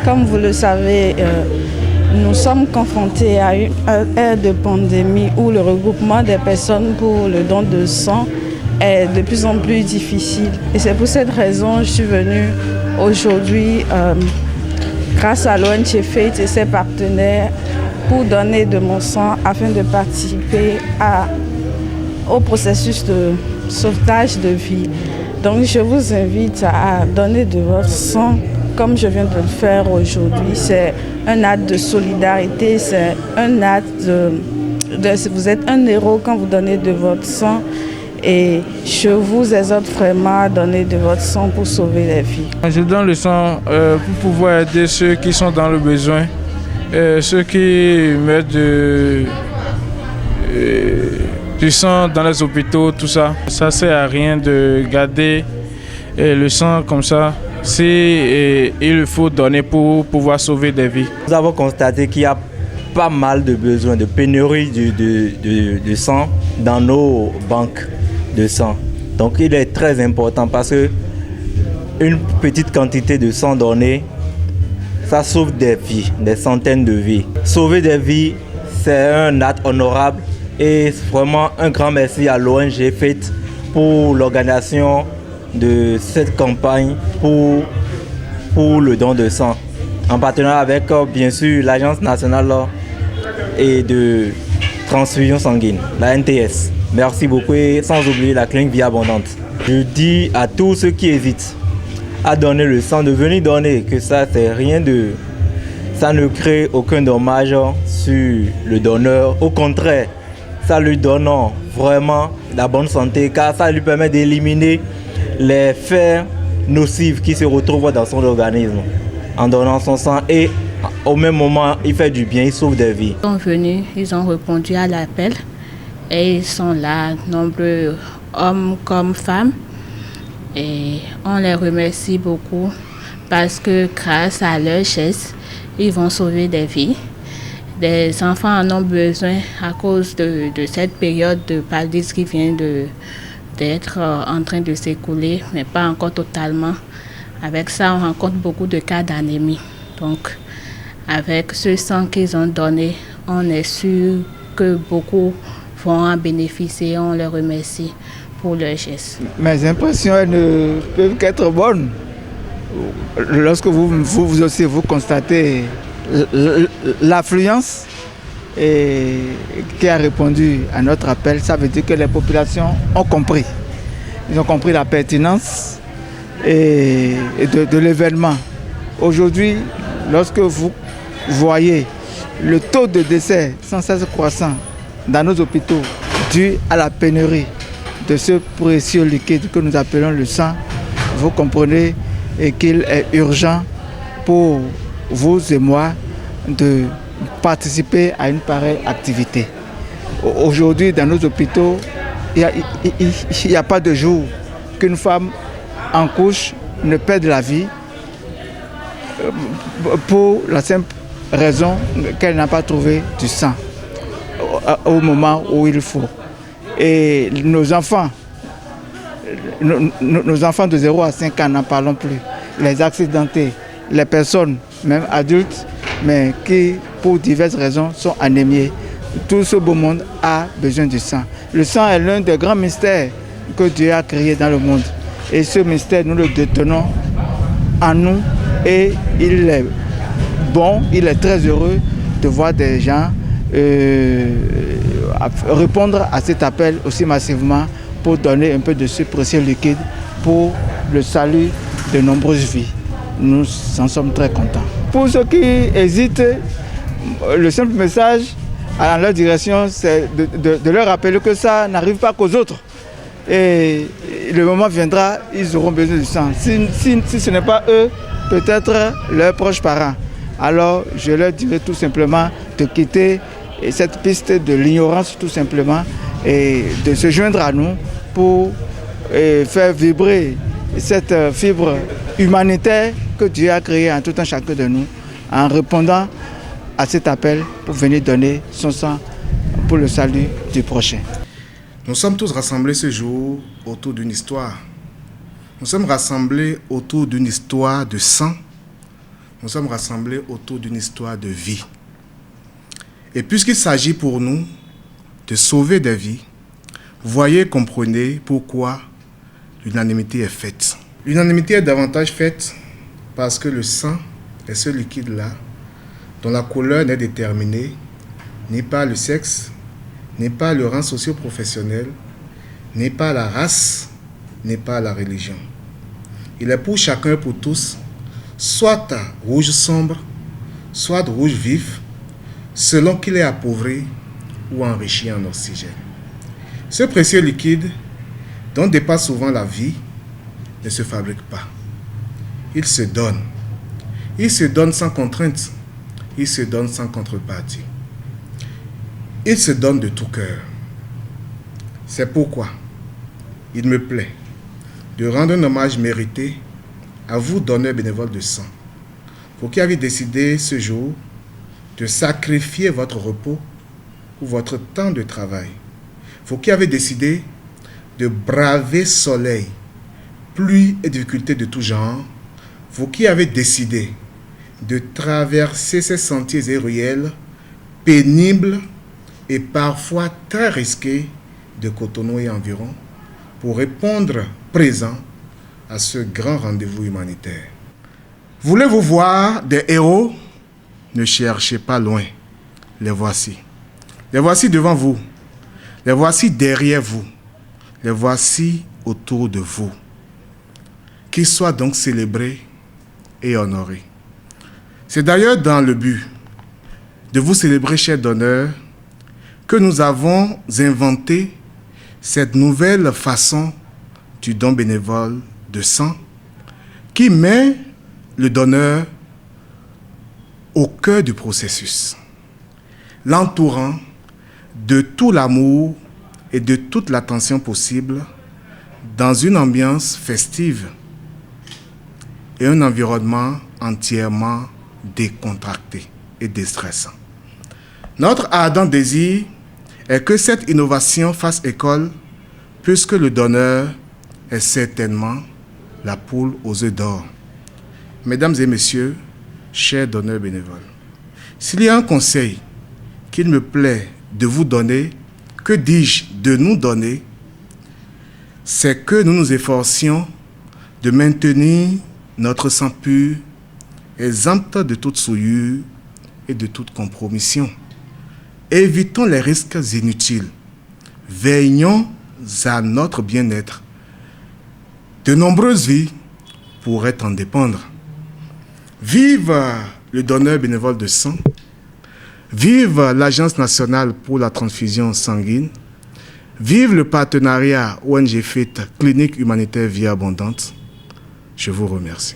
Comme vous le savez, nous sommes confrontés à une ère de pandémie où le regroupement des personnes pour le don de sang est de plus en plus difficile. Et c'est pour cette raison que je suis venue aujourd'hui, grâce à l'ONG Faith et ses partenaires, pour donner de mon sang afin de participer au processus de sauvetage de vie. Donc je vous invite à donner de votre sang comme je viens de le faire aujourd'hui. C'est un acte de solidarité, c'est un acte vous êtes un héros quand vous donnez de votre sang. Et je vous exhorte vraiment à donner de votre sang pour sauver les vies. Je donne le sang pour pouvoir aider ceux qui sont dans le besoin, ceux qui meurent du sang dans les hôpitaux, tout ça. Ça ne sert à rien de garder le sang comme ça. Il faut donner pour pouvoir sauver des vies. Nous avons constaté qu'il y a pas mal de besoins, de pénurie de sang dans nos banques de sang. Donc il est très important parce que une petite quantité de sang donné, ça sauve des vies, des centaines de vies. Sauver des vies, c'est un acte honorable et vraiment un grand merci à l'ONG Faith pour l'organisation de cette campagne pour le don de sang, en partenariat avec bien sûr l'Agence nationale et de transfusion sanguine, la NTS. Merci beaucoup et sans oublier la clinique Vie Abondante. Je dis à tous ceux qui hésitent à donner le sang de venir donner, que ça c'est rien de... Ça ne crée aucun dommage sur le donneur. Au contraire, ça lui donne vraiment la bonne santé car ça lui permet d'éliminer les fers nocifs qui se retrouvent dans son organisme en donnant son sang et au même moment il fait du bien, il sauve des vies. Ils sont venus, ils ont répondu à l'appel et ils sont là, nombreux hommes comme femmes, et on les remercie beaucoup parce que grâce à leur geste, ils vont sauver des vies. Des enfants en ont besoin à cause de cette période de paludisme qui vient d'être en train de s'écouler, mais pas encore totalement. Avec ça, on rencontre beaucoup de cas d'anémie. Donc, avec ce sang qu'ils ont donné, on est sûr que beaucoup vont en bénéficier. On les remercie pour leur geste. Mes impressions ne peuvent qu'être bonnes. Lorsque vous aussi vous constatez l'affluence qui a répondu à notre appel, ça veut dire que les populations ont compris. Ils ont compris la pertinence de l'événement. Aujourd'hui, lorsque vous voyez le taux de décès sans cesse croissant dans nos hôpitaux dû à la pénurie de ce précieux liquide que nous appelons le sang, vous comprenez qu'il est urgent pour vous et moi de participer à une pareille activité. Aujourd'hui, dans nos hôpitaux, il n'y a pas de jour qu'une femme en couche ne perde la vie pour la simple raison qu'elle n'a pas trouvé du sang au moment où il faut. Et nos enfants de 0 à 5 ans, n'en parlons plus. Les accidentés, les personnes, même adultes, mais qui, pour diverses raisons, sont anémiés. Tout ce beau monde a besoin du sang. Le sang est l'un des grands mystères que Dieu a créé dans le monde. Et ce mystère, nous le détenons en nous. Et il est bon, il est très heureux de voir des gens répondre à cet appel aussi massivement pour donner un peu de ce précieux liquide pour le salut de nombreuses vies. Nous en sommes très contents. Pour ceux qui hésitent, le simple message à leur direction, c'est de leur rappeler que ça n'arrive pas qu'aux autres. Et le moment viendra, ils auront besoin du sang. Si ce n'est pas eux, peut-être leurs proches parents. Alors je leur dirai tout simplement de quitter cette piste de l'ignorance tout simplement et de se joindre à nous pour faire vibrer cette fibre humanitaire que Dieu a créée en tout un chacun de nous en répondant à cet appel pour venir donner son sang pour le salut du prochain. Nous sommes tous rassemblés ce jour autour d'une histoire. Nous sommes rassemblés autour d'une histoire de sang, nous sommes rassemblés autour d'une histoire de vie. Et puisqu'il s'agit pour nous de sauver des vies, voyez, comprenez pourquoi l'unanimité est faite. L'unanimité est davantage faite parce que le sang est ce liquide-là dont la couleur n'est déterminée ni par le sexe, ni par le rang socio-professionnel, ni par la race, ni par la religion. Il est pour chacun et pour tous, soit rouge sombre, soit rouge vif, selon qu'il est appauvri ou enrichi en oxygène. Ce précieux liquide, dont dépasse souvent la vie, ne se fabrique pas. Il se donne. Il se donne sans contrainte. Il se donne sans contrepartie. Il se donne de tout cœur. C'est pourquoi il me plaît de rendre un hommage mérité à vous, donneurs bénévoles de sang, pour qui avez décidé ce jour de sacrifier votre repos ou votre temps de travail. Vous qui avez décidé de braver soleil, pluie et difficultés de tout genre. Vous qui avez décidé de traverser ces sentiers et ruelles pénibles et parfois très risqués de Cotonou et environ pour répondre présent à ce grand rendez-vous humanitaire. Voulez-vous voir des héros? Ne cherchez pas loin. Les voici. Les voici devant vous. Les voici derrière vous. Les voici autour de vous. Qu'ils soient donc célébrés et honorés. C'est d'ailleurs dans le but de vous célébrer, chers donneurs, que nous avons inventé cette nouvelle façon du don bénévole de sang qui met le donneur au cœur du processus, l'entourant de tout l'amour et de toute l'attention possible dans une ambiance festive et un environnement entièrement décontracté et déstressant. Notre ardent désir est que cette innovation fasse école, puisque le donneur est certainement la poule aux œufs d'or. Mesdames et messieurs, chers donneurs bénévoles, s'il y a un conseil qu'il me plaît de vous donner, que dis-je, de nous donner, c'est que nous nous efforcions de maintenir notre sang pur, exempt de toute souillure et de toute compromission. Évitons les risques inutiles. Veillons à notre bien-être. De nombreuses vies pourraient en dépendre. Vive le donneur bénévole de sang. Vive l'Agence nationale pour la transfusion sanguine. Vive le partenariat ONG FIT Clinique humanitaire Vie Abondante. Je vous remercie.